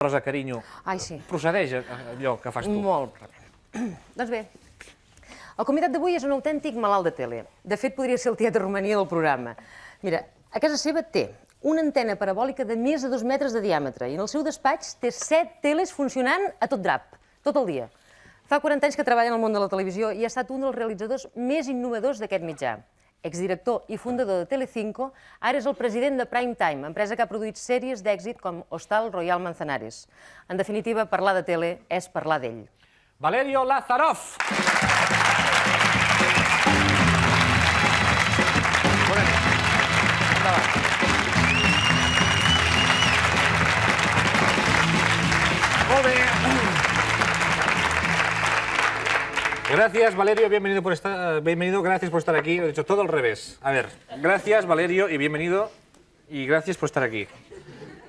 Rosa, carinyo, procedeix allò que fas tu. Molt bé. Doncs bé, el convidat d'avui és un autèntic malalt de tele. De fet, podria ser el tiet de Romania del programa. Mira, a casa seva té una antena parabòlica de més de 2 metres de diàmetre i en el seu despatx té 7 teles funcionant a tot drap, tot el dia. Fa 40 anys que treballa en el món de la televisió i ha estat un dels realitzadors més innovadors d'aquest mitjà. Exdirector i fundador de Telecinco, ara és el president de Prime Time, empresa que ha produït sèries d'èxit com Hostal Royal Manzanares. En definitiva, parlar de tele és parlar d'ell. Valerio Lázarov! Bona nit. Endavant. Molt bé. Gracias, Valerio, bienvenido, gracias por estar aquí. He dicho todo al revés. A ver, gracias, Valerio, y bienvenido, y gracias por estar aquí.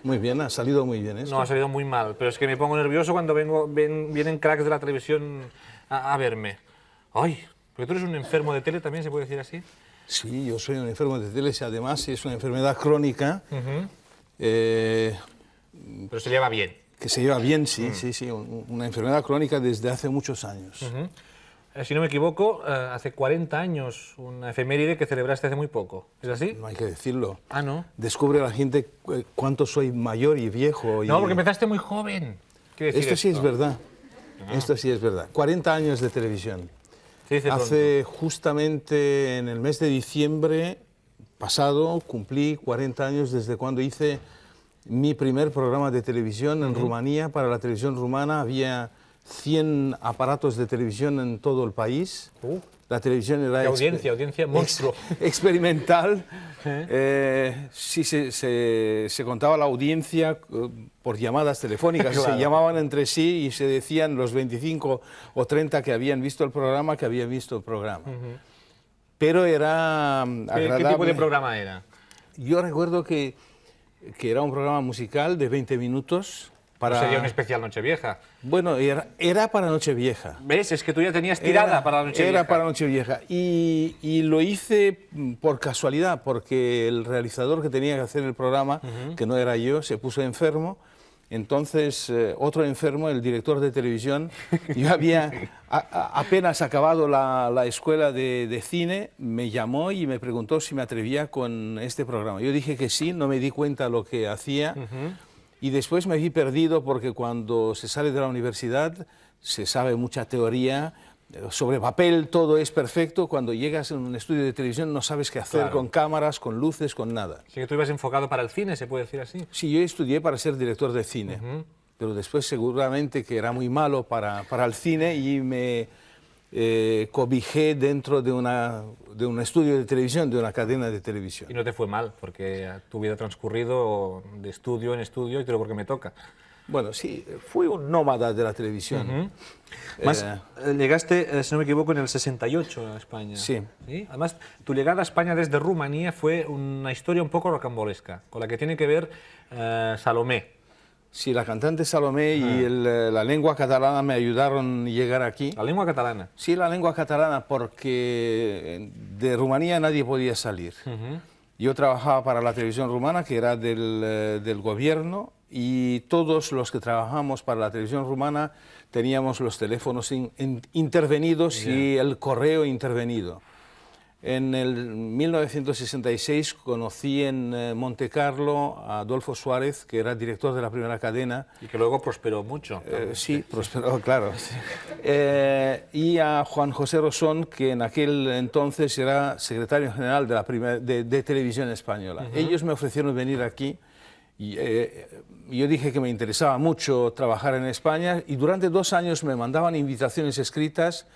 Muy bien, ha salido muy bien esto. No, ha salido muy mal, pero es que me pongo nervioso cuando vienen cracks de la televisión a verme. Ay, porque tú eres un enfermo de tele, ¿también se puede decir así? Sí, yo soy un enfermo de tele, y además es una enfermedad crónica. Pero se lleva bien. Que se lleva bien, sí, sí, una enfermedad crónica desde hace muchos años. Si no me equivoco, hace 40 años, una efeméride que celebraste hace muy poco. ¿Es así? No hay que decirlo. Ah, ¿no? Descubre la gente cuánto soy mayor y viejo. No, porque empezaste muy joven. Esto sí es verdad. Esto sí es verdad. 40 años de televisión. Hace justamente en el mes de diciembre pasado cumplí 40 años desde cuando hice mi primer programa de televisión en Rumanía. Para la televisión rumana había 100 aparatos de televisión en todo el país. La televisión era audiencia monstruo. Experimental. Sí, se contaba la audiencia por llamadas telefónicas. Claro. Se llamaban entre sí y se decían los 25 o 30 que habían visto el programa, que habían visto el programa. Pero era agradable. ¿Qué tipo de programa era? Yo recuerdo que era un programa musical de 20 minutos. Sería un especial Nochevieja. Bueno, era para Nochevieja. ¿Ves? Es que tú ya tenías tirada para la Nochevieja. Era para Nochevieja. Y lo hice por casualidad, porque el realizador que tenía que hacer el programa, que no era yo, se puso enfermo. Entonces, otro enfermo, el director de televisión, yo había apenas acabado la escuela de cine, me llamó y me preguntó si me atrevía con este programa. Yo dije que sí, no me di cuenta de lo que hacía. Y después me vi perdido porque cuando se sale de la universidad se sabe mucha teoría, sobre papel todo es perfecto, cuando llegas a un estudio de televisión no sabes qué hacer con cámaras, con luces, con nada. Sí, que tú ibas enfocado para el cine, ¿se puede decir así? Sí, yo estudié para ser director de cine, pero después seguramente que era muy malo para el cine y me cobijé dentro de un estudio de televisión, de una cadena de televisión. Y no te fue mal, porque tu vida ha transcurrido de estudio en estudio y creo porque me toca. Bueno, sí, fui un nómada de la televisión. Más, llegaste, si no me equivoco, en el 68 a España. Sí. ¿Sí? Además, tu llegada a España desde Rumanía fue una historia un poco rocambolesca, con la que tiene que ver Salomé. Sí, la cantante Salomé y la lengua catalana me ayudaron a llegar aquí. ¿La lengua catalana? Sí, la lengua catalana, porque de Rumanía nadie podía salir. Yo trabajaba para la televisión rumana, que era del gobierno, y todos los que trabajamos para la televisión rumana teníamos los teléfonos intervenidos y el correo intervenido. En el 1966 conocí en Monte Carlo a Adolfo Suárez, que era director de la primera cadena. Y que luego prosperó mucho. Sí, prosperó, claro. Y a Juan José Rosón, que en aquel entonces era secretario general de Televisión Española. Ellos me ofrecieron venir aquí. Y, yo dije que me interesaba mucho trabajar en España y durante 2 años me mandaban invitaciones escritas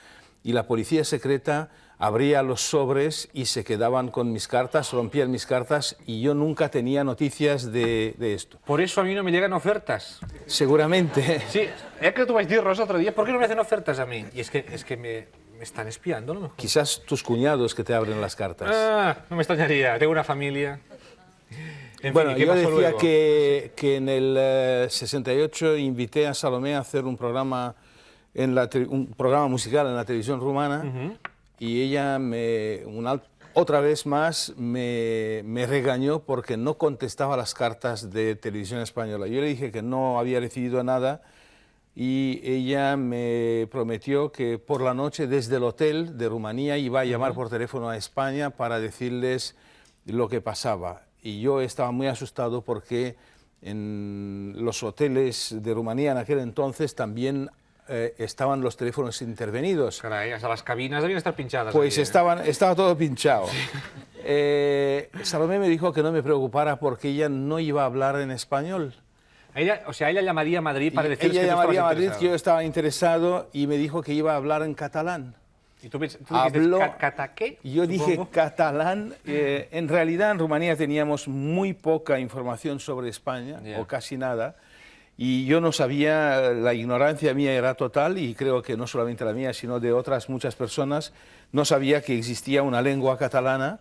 y la policía secreta abría los sobres y se quedaban con mis cartas, rompían mis cartas y yo nunca tenía noticias de esto. Por eso a mí no me llegan ofertas. Seguramente. Sí, es que tú vais a decir, Rosa, otro día, ¿por qué no me hacen ofertas a mí? Y es que me están espiando, ¿no? Quizás tus cuñados que te abren las cartas. Ah, no me extrañaría, tengo una familia. En bueno, fin, ¿qué yo pasó decía luego? que en el 68 invité a Salomé a hacer un programa, un programa musical en la televisión rumana y ella, otra vez más me regañó porque no contestaba las cartas de Televisión Española. Yo le dije que no había recibido nada y ella me prometió que por la noche desde el hotel de Rumanía iba a llamar por teléfono a España para decirles lo que pasaba. Y yo estaba muy asustado porque en los hoteles de Rumanía en aquel entonces también estaban los teléfonos intervenidos. Caray, hasta las cabinas debían estar pinchadas. Pues aquí, estaba todo pinchado. Salomé me dijo que no me preocupara porque ella no iba a hablar en español. Ella, o sea, ella llamaría a Madrid para decirles Ella que tú llamaría a estabas Madrid que yo interesado. estaba interesado y me dijo que iba a hablar en catalán. ¿Y tú dijiste Habló- ¿cata qué? Yo dije Supongo. catalán. En realidad en Rumanía teníamos muy poca información sobre España, Ya. o casi nada, y yo no sabía, la ignorancia mía era total, y creo que no solamente la mía, sino de otras muchas personas, no sabía que existía una lengua catalana.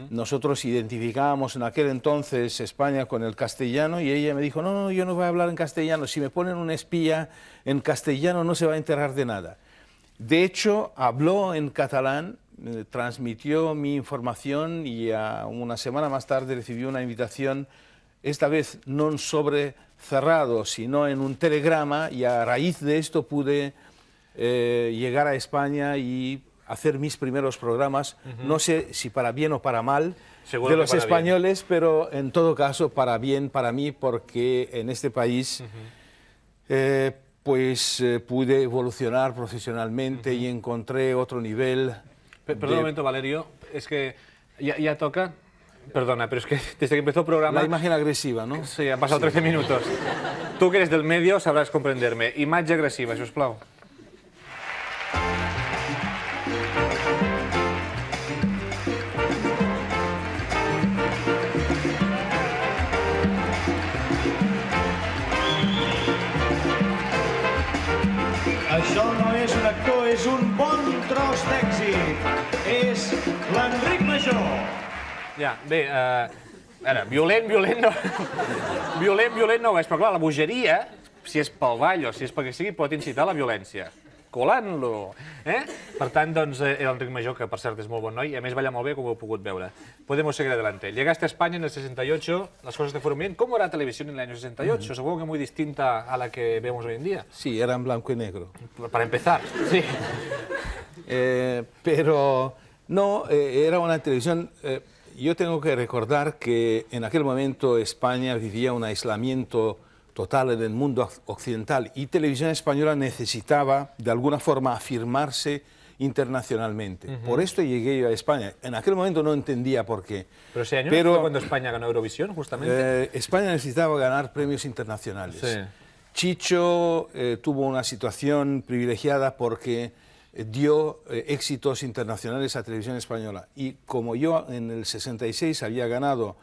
Nosotros identificábamos en aquel entonces España con el castellano, y ella me dijo, no, no, yo no voy a hablar en castellano, si me ponen un espía en castellano no se va a enterar de nada. De hecho, habló en catalán, transmitió mi información y una semana más tarde recibí una invitación, esta vez no en sobre cerrado, sino en un telegrama, y a raíz de esto pude llegar a España y hacer mis primeros programas, no sé si para bien o para mal, Seguro de que los para bien. españoles, pero en todo caso para bien para mí, porque en este país pude evolucionar profesionalmente y encontré otro nivel. Perdón un momento, Valerio, es que ya toca. Perdona, pero es que desde que empezó el programa... La imagen agresiva, ¿no? Sí, han pasado 13 minutos. Tú que eres del medio sabrás comprenderme. Imatge agressiva, si us plau. Això no és un actor, és un bon tros d'èxit. És l'Enric Major. Ja, bé, ara, violent no... violent no ho és, però clar, la bogeria, si és pel ball o si és perquè sigui, pot incitar a la violència. Colant-lo, eh? Per tant, doncs, era Enric Major, que per cert és molt bon noi, i a més balla molt bé, com ho heu pogut veure. Podemos seguir adelante. Llegaste a España en el 68, las cosas te fueron bien. ¿Cómo era la televisión en el año 68? Supongo que muy distinta a la que vemos hoy en día. Sí, era en blanco y negro. Para empezar, sí. Pero no, era una televisión... yo tengo que recordar que en aquel momento España vivía un aislamiento total en el mundo occidental y Televisión Española necesitaba de alguna forma afirmarse internacionalmente. Por esto llegué yo a España. En aquel momento no entendía por qué. Pero ese año fue cuando España ganó Eurovisión, justamente. España necesitaba ganar premios internacionales. Sí. Chicho tuvo una situación privilegiada porque dio éxitos internacionales a Televisión Española. Y como yo en el 66 había ganado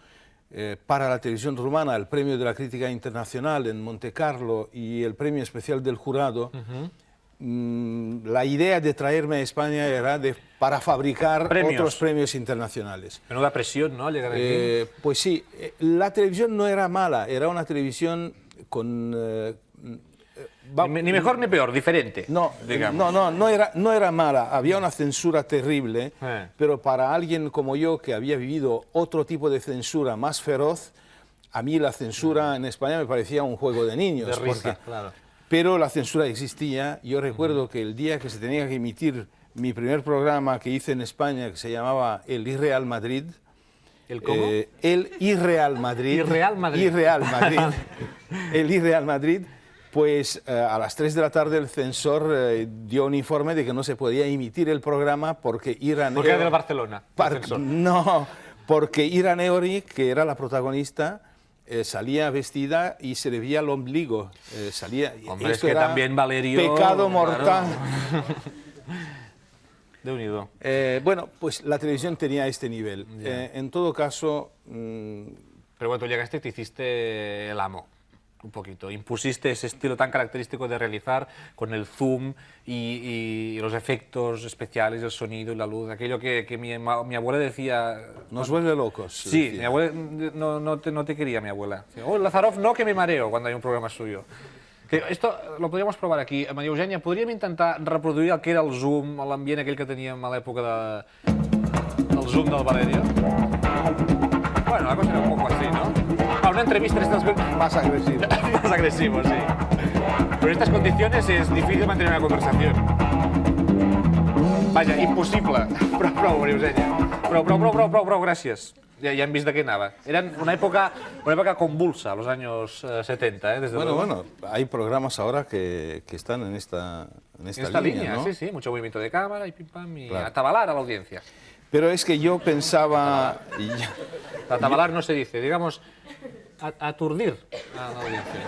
para la televisión rumana el premio de la crítica internacional en Monte Carlo y el premio especial del jurado, la idea de traerme a España era para fabricar otros premios internacionales. Menuda presión, ¿no? Llegar aquí. Pues sí, la televisión no era mala, era una televisión con... Ni mejor ni peor, diferente. No, digamos. no era mala, había una censura terrible, pero para alguien como yo que había vivido otro tipo de censura más feroz, a mí la censura en España me parecía un juego de niños. De risa, claro. Pero la censura existía. Yo recuerdo que el día que se tenía que emitir mi primer programa que hice en España, que se llamaba El Irreal Madrid. ¿El cómo? El Irreal Madrid. Irreal Madrid. Irreal Madrid. El Irreal Madrid. Pues a las 3 de la tarde el censor dio un informe de que no se podía emitir el programa porque Irán... Porque era del Barcelona. No, porque Irán Eori, que era la protagonista, salía vestida y se le veía el ombligo. Hombre, es que también Valerio... Pecado mortal. Déu-n'hi-do. Bueno, pues la televisión tenía este nivel. En todo caso... Pero cuando llegaste te hiciste el amo. Un poquito. Impusiste ese estilo tan característico de realizar con el zoom y los efectos especiales, el sonido y la luz. Aquello que mi abuela decía... Nos vuelve locos. Sí, decía. mi abuela no te quería, mi abuela. Oh, Lazarov, no, que me mareo cuando hay un programa suyo. Que esto lo podríamos provar aquí. Maria Eugènia, podríem intentar reproduir el que era el zoom, l'ambient aquell que teníem a l'època de... el zoom del Valerio. Bueno, la cosa era un poco así, ¿no? A una entrevista en estas... Más agresivo. Más agresivo, sí. Pero en estas condiciones es difícil mantener una conversación. Vaja, impossible. Prou, Eugènia. Prou, gràcies. Ja hem vist de què anava. Era una època convulsa, los años 70, desde luego. Bueno, hay programas ahora que están en esta línea, ¿no? Sí, mucho movimiento de cámara y pim pam, y Claro. atabalar a la audiencia. Pero es que yo pensaba... Atabalar no se dice, digamos, aturdir a la audiencia.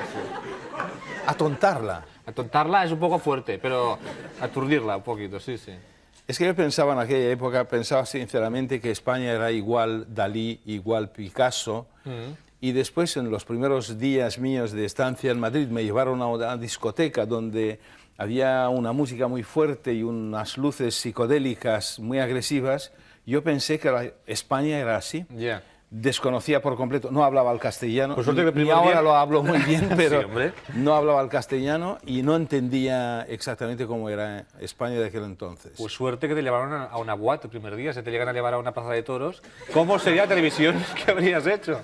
Atontarla. Atontarla es un poco fuerte, pero aturdirla un poquito, sí. Es que yo pensaba en aquella época, pensaba sinceramente que España era igual Dalí, igual Picasso, y después en los primeros días míos de estancia en Madrid me llevaron a una discoteca donde había una música muy fuerte y unas luces psicodélicas muy agresivas. Yo pensé que España era así. Ya. Desconocía por completo, no hablaba el castellano, Por suerte que el ni primer ahora día- lo hablo muy bien, pero Sí, hombre. no hablaba el castellano y no entendía exactamente cómo era España de aquel entonces. Pues suerte que te llevaron a una boate el primer día, se te llegan a llevar a una plaza de toros. ¿Cómo sería televisión? ¿Qué habrías hecho?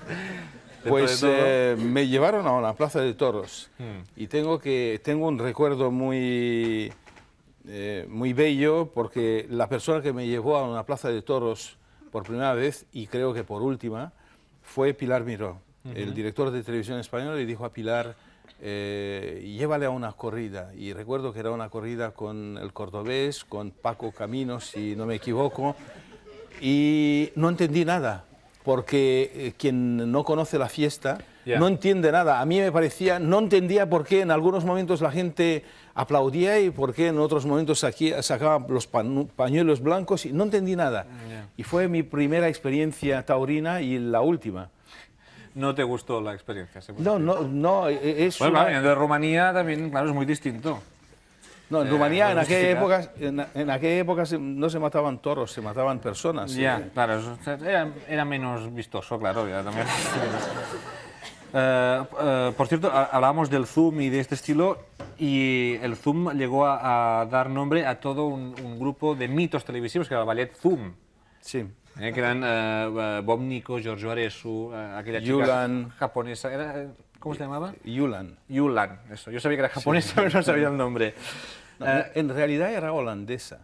Dentro Pues de todo. me llevaron a una plaza de toros y tengo un recuerdo muy bello porque la persona que me llevó a una plaza de toros por primera vez y creo que por última fue Pilar Miró. El director de Televisión Española le dijo a Pilar, llévale a una corrida. Y recuerdo que era una corrida con el cordobés, con Paco Caminos, si no me equivoco, y no entendí nada, porque quien no conoce la fiesta Ya. no entiende nada. A mí me parecía, no entendía por qué en algunos momentos la gente aplaudía y por qué en otros momentos sacaban los pañuelos blancos y no entendí nada. Ya. Y fue mi primera experiencia taurina y la última. No te gustó la experiencia. se puede No, decir. no, es Bueno, una- claro, viniendo de Rumanía también, claro, es muy distinto. No, en Rumanía en no aquella justifica. época, en aquella época no se mataban toros, se mataban personas. Ya, claro, era menos vistoso, claro, ya también. Por cierto, hablábamos del Zoom y de este estilo, y el Zoom llegó a dar nombre a todo un grupo de mitos televisivos, que era el ballet Zoom, Sí. que eran Bob Nico, Giorgio Aresu, aquella chica Yulan. japonesa, ¿cómo se llamaba? Yulan. Yulan, eso. Yo sabía que era japonesa, pero no sabía el nombre. No, en realidad era holandesa.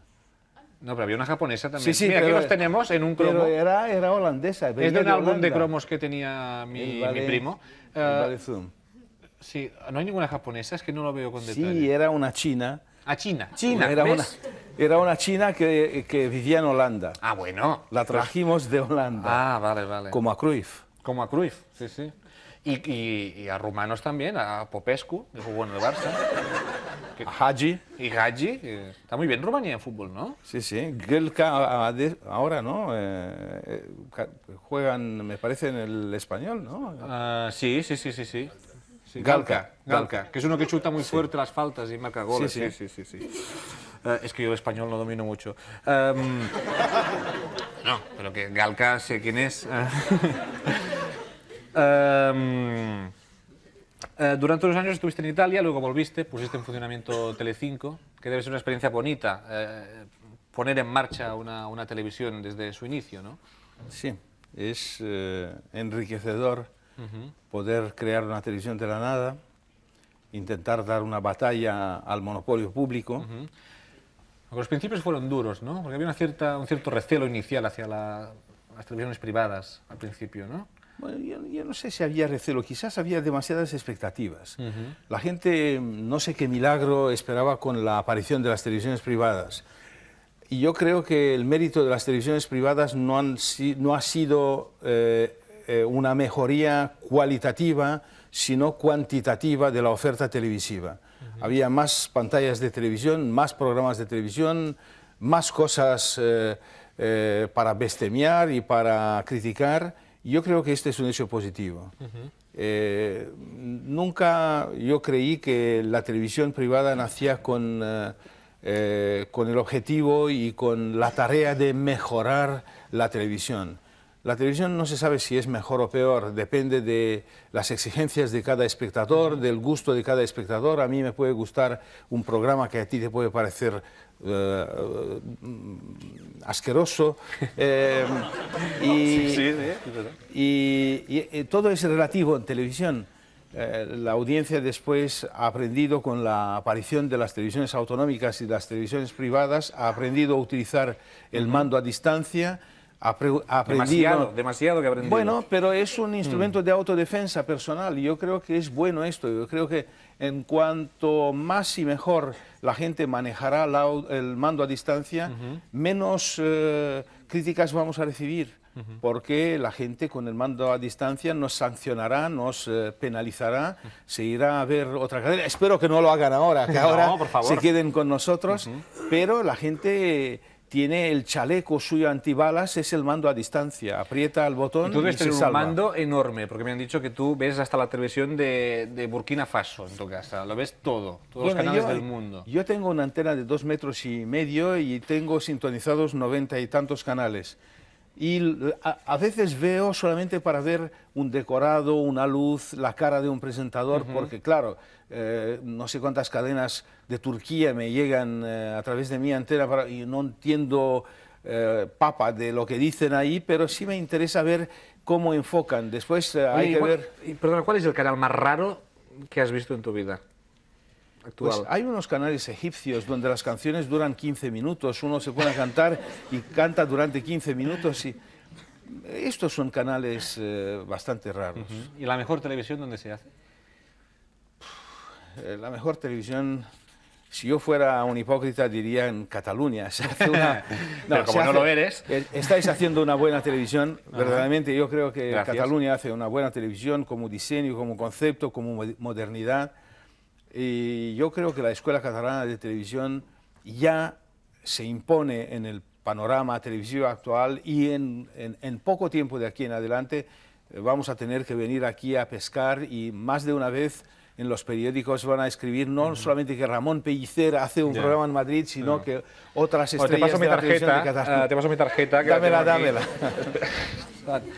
No, pero había una japonesa también. Sí, sí, Mira, aquí pero- los tenemos en un cromo. Pero era holandesa. Es venía de un álbum de Holanda. cromos que tenía mi primo. El ballet Zoom. Sí, no hay ninguna japonesa, es que no lo veo con detalle. Sí, era una china. Ah, China. China, Era ¿ves? era una china que vivía en Holanda. Ah, bueno. La trajimos de Holanda, Ah, vale. como a Cruyff. Como a Cruyff, sí. Y a rumanos también, a Popescu, que jugó en el Barça. A Hagi. Y Gaggi, que está muy bien Rumanía en fútbol, ¿no? Sí. Gelka ahora, ¿no? Juegan, me parece, en el español, ¿no? Sí. Galca. Que es uno que chuta muy fuerte las faltas y marca goles. Sí. Sí. Es que yo el español no domino mucho. No, pero que Galca sé quién es. Durante unos años estuviste en Italia, luego volviste, pusiste en funcionamiento Telecinco, que debe ser una experiencia bonita, poner en marcha una televisión desde su inicio, ¿no? Sí, es enriquecedor poder crear una televisión de la nada, intentar dar una batalla al monopolio público. Aunque los principios fueron duros, ¿no? Porque había un cierto recelo inicial hacia las televisiones privadas al principio, ¿no? Bueno, yo no sé si había recelo, quizás había demasiadas expectativas. La gente, no sé qué milagro esperaba con la aparición de las televisiones privadas. Y yo creo que el mérito de las televisiones privadas no ha sido una mejoría cualitativa, sino cuantitativa de la oferta televisiva. Había más pantallas de televisión, más programas de televisión, más cosas para bestemear y para criticar. Yo creo que este es un hecho positivo. Nunca yo creí que la televisión privada nacía con el objetivo y con la tarea de mejorar la televisión. La televisión no se sabe si es mejor o peor, depende de las exigencias de cada espectador, del gusto de cada espectador. A mí me puede gustar un programa que a ti te puede parecer asqueroso. Y todo es relativo en televisión. La audiencia después ha aprendido con la aparición de las televisiones autonómicas y las televisiones privadas, ha aprendido a utilizar el mando a distancia, ha aprendido... Demasiado que ha aprendido. Bueno, pero es un instrumento de autodefensa personal y yo creo que es bueno esto. Yo creo que en cuanto más y mejor la gente manejará el mando a distancia, menos críticas vamos a recibir. Porque la gente con el mando a distancia nos sancionará, nos penalizará, se irá a ver otra cadena. Espero que no lo hagan ahora, que ahora por favor, se queden con nosotros, pero la gente tiene el chaleco suyo antibalas, es el mando a distancia, aprieta el botón y tú debes se tener un salva. mando enorme, porque me han dicho que tú ves hasta la televisión de Burkina Faso en tu casa, lo ves todo, todos los canales del mundo. Yo tengo una antena de 2,5 metros y tengo sintonizados 90 y tantos canales. Y a veces veo solamente para ver un decorado, una luz, la cara de un presentador, porque claro, no sé cuántas cadenas de Turquía me llegan a través de mi antena y no entiendo papa de lo que dicen ahí, pero sí me interesa ver cómo enfocan. Después hay que ver... Perdona, ¿cuál es el canal más raro que has visto en tu vida actual? Pues hay unos canales egipcios donde las canciones duran 15 minutos, uno se pone a cantar y canta durante 15 minutos. Y estos son canales bastante raros. ¿Y la mejor televisión dónde se hace? La mejor televisión, si yo fuera un hipócrita, diría en Cataluña. Se hace una... Pero como no lo eres... Estáis haciendo una buena televisión, verdaderamente. Yo creo que Gracias. Cataluña hace una buena televisión como diseño, como concepto, como modernidad. Y yo creo que la Escuela Catalana de Televisión ya se impone en el panorama televisivo actual y en poco tiempo de aquí en adelante vamos a tener que venir aquí a pescar y más de una vez en los periódicos van a escribir no solamente que Ramón Pellicer hace un programa en Madrid, sino que otras estrellas te paso mi de la televisión de tarjeta, Cataluña. te paso mi tarjeta. Que Dámela, la tengo dámela. aquí.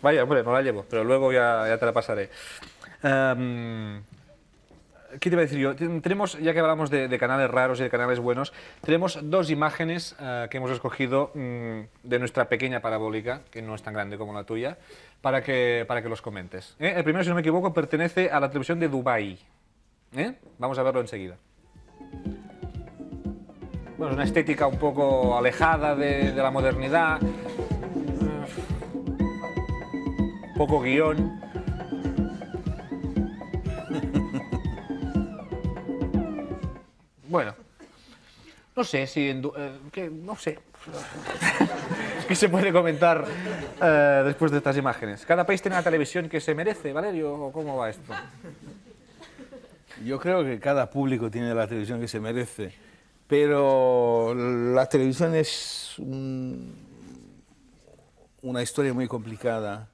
Vaya, hombre, no la llevo, pero luego ya te la pasaré. ¿Qué te iba a decir yo? Tenemos, ya que hablamos de canales raros y de canales buenos, tenemos dos imágenes que hemos escogido de nuestra pequeña parabólica, que no es tan grande como la tuya, para que los comentes. El primero, si no me equivoco, pertenece a la televisión de Dubái. Vamos a verlo enseguida. Bueno, es una estética un poco alejada de la modernidad, poco guión. Bueno, no sé si... no sé. ¿Qué se puede comentar después de estas imágenes? ¿Cada país tiene una televisión que se merece, Valerio? ¿O cómo va esto? Yo creo que cada público tiene la televisión que se merece, pero la televisión es una historia muy complicada.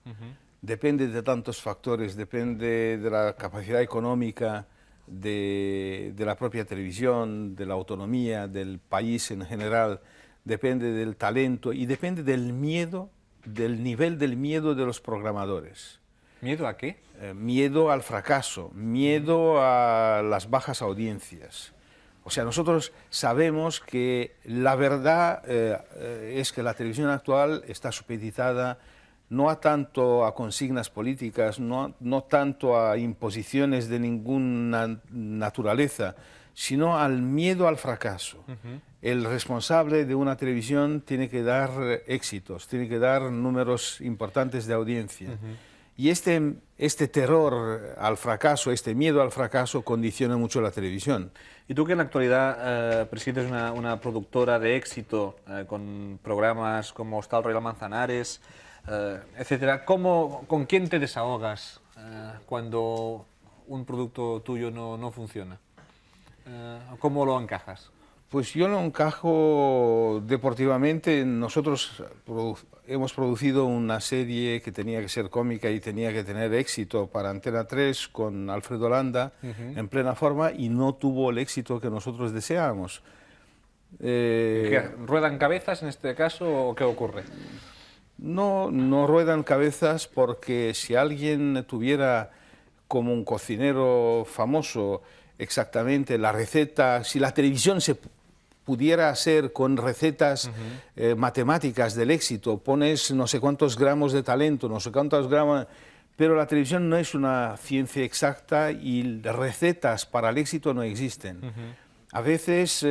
Depende de tantos factores, depende de la capacidad económica, de la propia televisión, de la autonomía del país en general, depende del talento y depende del miedo, del nivel del miedo de los programadores. ¿Miedo a qué? Miedo al fracaso, miedo a las bajas audiencias. O sea, nosotros sabemos que la verdad es que la televisión actual está supeditada no a tanto a consignas políticas, no tanto a imposiciones de ninguna naturaleza, sino al miedo al fracaso. El responsable de una televisión tiene que dar éxitos, tiene que dar números importantes de audiencia. Y este terror al fracaso, este miedo al fracaso, condiciona mucho la televisión. Y tú que en la actualidad presides una productora de éxito con programas como Hostal Royal Manzanares, etcétera, ¿con quién te desahogas cuando un producto tuyo no funciona? ¿Cómo lo encajas? Pues yo lo encajo deportivamente. Nosotros hemos producido una serie que tenía que ser cómica y tenía que tener éxito para Antena 3 con Alfredo Landa en plena forma y no tuvo el éxito que nosotros deseábamos. ¿Ruedan cabezas en este caso o qué ocurre? No ruedan cabezas porque si alguien tuviera como un cocinero famoso exactamente la receta, si la televisión se pudiera hacer con recetas matemáticas del éxito, pones no sé cuántos gramos de talento, no sé cuántos gramos, pero la televisión no es una ciencia exacta y recetas para el éxito no existen. A veces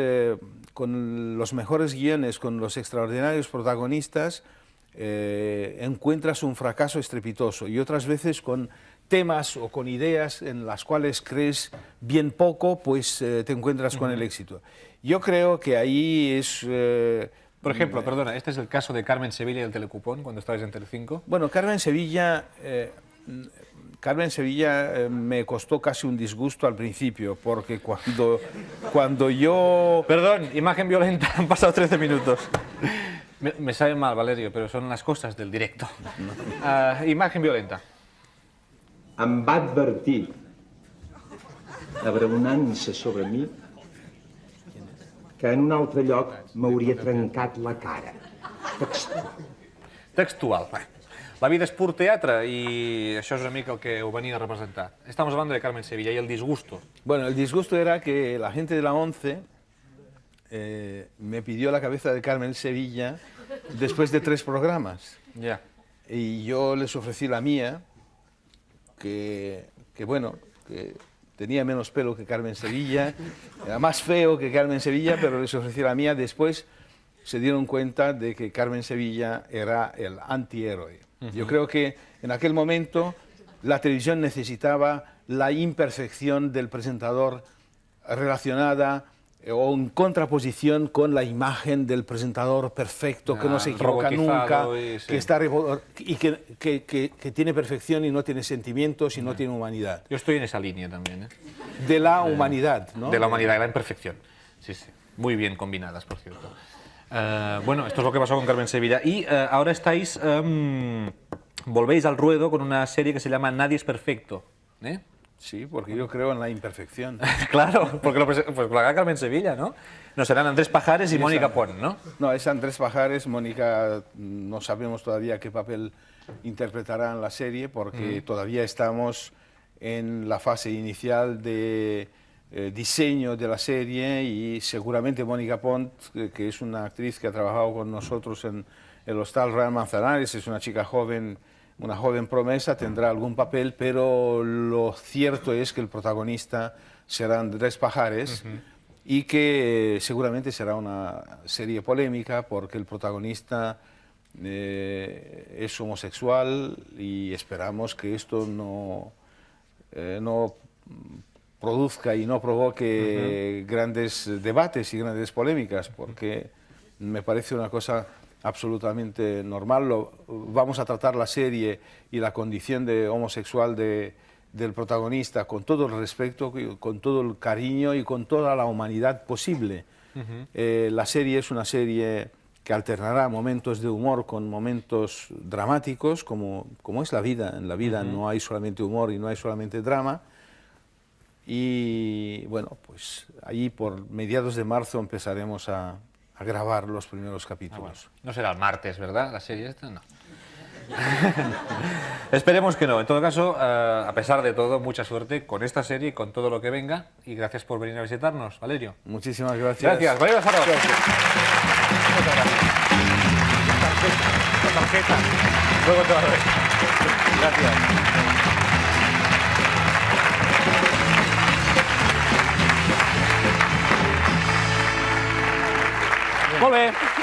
con los mejores guiones, con los extraordinarios protagonistas, encuentras un fracaso estrepitoso y otras veces con temas o con ideas en las cuales crees bien poco, pues te encuentras con el éxito. Yo creo que ahí es... Por ejemplo, perdona, este es el caso de Carmen Sevilla y el Telecupón, cuando estabais en Telecinco. Bueno, Carmen Sevilla me costó casi un disgusto al principio, porque cuando yo... Perdón, imagen violenta, han pasado 13 minutos. Me sabe mal, Valerio, pero son las cosas del directo. Imagen violenta. Em va advertir, abraonant-se sobre mi, que en un altre lloc m'hauria trencat la cara. Textual. La vida es pur teatre y això és una mica el que ho venia a representar. Estamos hablando de Carmen Sevilla y el disgusto. Bueno, el disgusto era que la gente de la ONCE me pidió la cabeza de Carmen Sevilla después de 3 programas. Ya. Y yo les ofrecí la mía, que tenía menos pelo que Carmen Sevilla, era más feo que Carmen Sevilla, pero les ofrecí la mía. Después se dieron cuenta de que Carmen Sevilla era el antihéroe. Yo creo que en aquel momento la televisión necesitaba la imperfección del presentador relacionada o en contraposición con la imagen del presentador perfecto, que no se equivoca nunca, sí. que está y que tiene perfección y no tiene sentimientos y no tiene humanidad. Yo estoy en esa línea también, ¿eh? De la humanidad, ¿no? De la humanidad, de la imperfección. Sí, sí. Muy bien combinadas, por cierto. Bueno, esto es lo que pasó con Carmen Sevilla. Y ahora estáis... volvéis al ruedo con una serie que se llama Nadie es perfecto. ¿Eh? Sí, porque yo creo en la imperfección. Claro, porque lo haga Carmen Sevilla, ¿no? No, serán Andrés Pajares y Mónica Pont, ¿no? No, es Andrés Pajares. Mónica, no sabemos todavía qué papel interpretará en la serie, porque todavía estamos en la fase inicial de diseño de la serie, y seguramente Mónica Pont, que es una actriz que ha trabajado con nosotros en el Hostal Real Manzanares, es una chica joven, una joven promesa, tendrá algún papel, pero lo cierto es que el protagonista será Andrés Pajares y que seguramente será una serie polémica porque el protagonista es homosexual y esperamos que esto no produzca y no provoque grandes debates y grandes polémicas, porque me parece una cosa absolutamente normal. Vamos a tratar la serie y la condición de homosexual del protagonista con todo el respeto, con todo el cariño y con toda la humanidad posible. La serie es una serie que alternará momentos de humor con momentos dramáticos, como es la vida. En la vida no hay solamente humor y no hay solamente drama. Y bueno, pues allí por mediados de marzo empezaremos a grabar los primeros capítulos. Bueno, no será el martes, ¿verdad? La serie esta, no. Esperemos que no. En todo caso, a pesar de todo, mucha suerte con esta serie y con todo lo que venga. Y gracias por venir a visitarnos, Valerio. Muchísimas gracias. Gracias, Valerio Lazaro. Muchas gracias. La tarjeta. Luego te va a ver. Gracias. Molt bé.